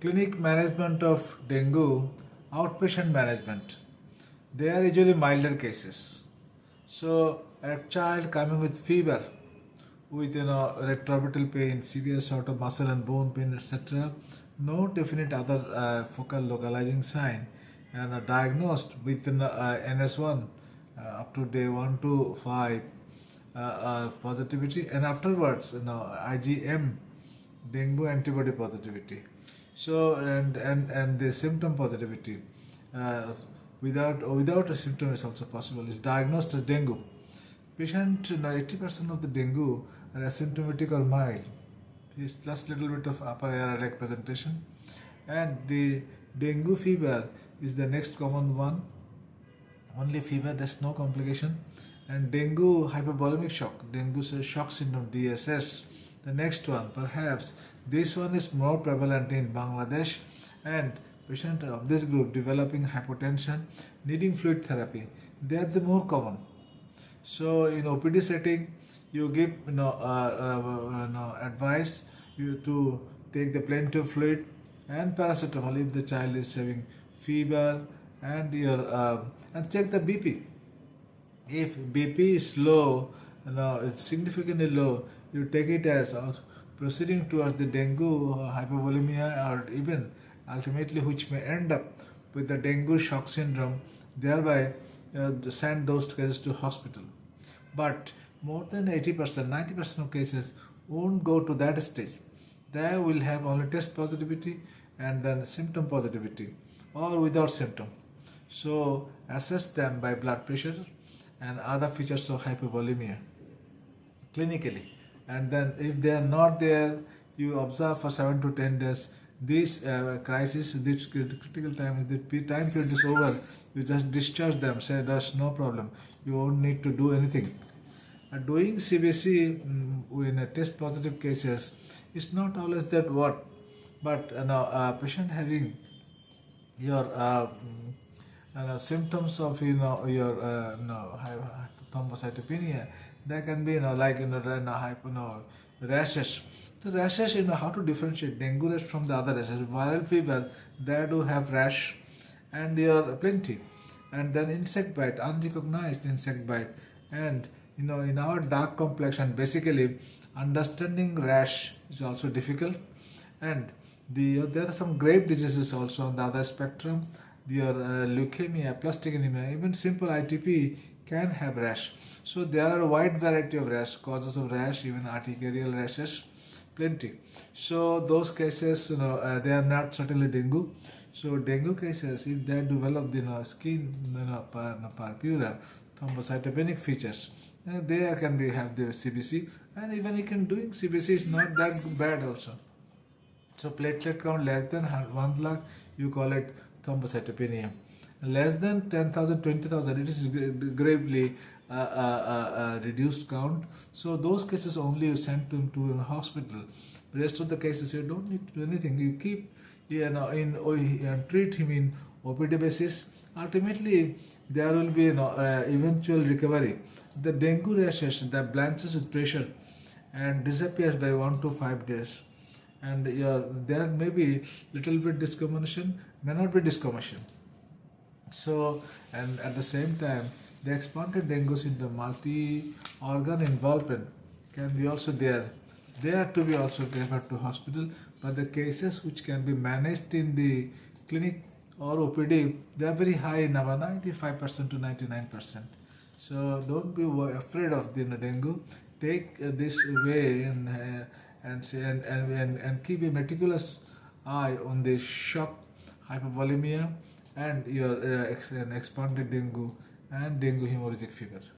Clinic management of dengue, outpatient management. They are usually milder cases. So a child coming with fever, with retroorbital pain, severe sort of muscle and bone pain, etc. No definite other focal localizing sign, and diagnosed with NS1 up to day 1 to 5 positivity, and afterwards IgM dengue antibody positivity. So and the symptom positivity uh, without a symptom is also possible. Is diagnosed as dengue. Patient 80% of the dengue are asymptomatic or mild. Is plus little bit of upper air like presentation, and the dengue fever is the next common one. Only fever, there's no complication. And dengue hypovolemic shock, dengue shock syndrome, DSS. The next one, perhaps this one is more prevalent in Bangladesh, and patient of this group developing hypotension, needing fluid therapy. They are the more common. So in OPD setting, you give advice you to take the plenty of fluid and paracetamol if the child is having fever, and your and check the BP. If BP is low, it's significantly low, you take it as proceeding towards the dengue hypovolemia, or even ultimately which may end up with the dengue shock syndrome, thereby send those cases to hospital. But more than 80%, 90% of cases won't go to that stage. They will have only test positivity and then symptom positivity, or without symptom. So assess them by blood pressure and other features of hypovolemia clinically, and then if they are not there, you observe for 7 to 10 days. This crisis, this critical time, the time period is over, you just discharge them, say there's no problem, you won't need to do anything. Doing CBC in a test positive cases is not always that what, but a patient having your symptoms of your thrombocytopenia, there can be rashes. The rashes, how to differentiate dengue rash from the other rashes. Viral fever, they do have rash, and they are plenty. And then insect bite, unrecognized insect bite, and in our dark complexion, basically understanding rash is also difficult. And there are some grave diseases also on the other spectrum. Your leukemia, aplastic anemia, even simple ITP can have rash. So there are a wide variety of rash, causes of rash, even arterial rashes, plenty. So those cases, they are not certainly dengue. So dengue cases, if they develop the skin purpura, thrombocytopenic features, they can have the CBC, and even you can doing CBC is not that bad also. So platelet count less than 1 lakh, you call it thrombocytopenia. Less than 10,000, 20,000, it is gravely reduced count. So those cases only you send to a hospital. The rest of the cases you don't need to do anything. You keep treat him in OPD basis. Ultimately, there will be eventual recovery. The dengue rashes that blanches with pressure and disappears by 1 to 5 days. And there may be little bit discommotion, may not be discommotion. So, and at the same time, the expanded dengue syndrome, multi-organ involvement can be also there. They are to be also referred to hospital, but the cases which can be managed in the clinic or OPD, they are very high, number 95% to 99%. So don't be afraid of the dengue. Take this way and keep a meticulous eye on the shock, hypovolemia, and your expanded dengue and dengue hemorrhagic fever.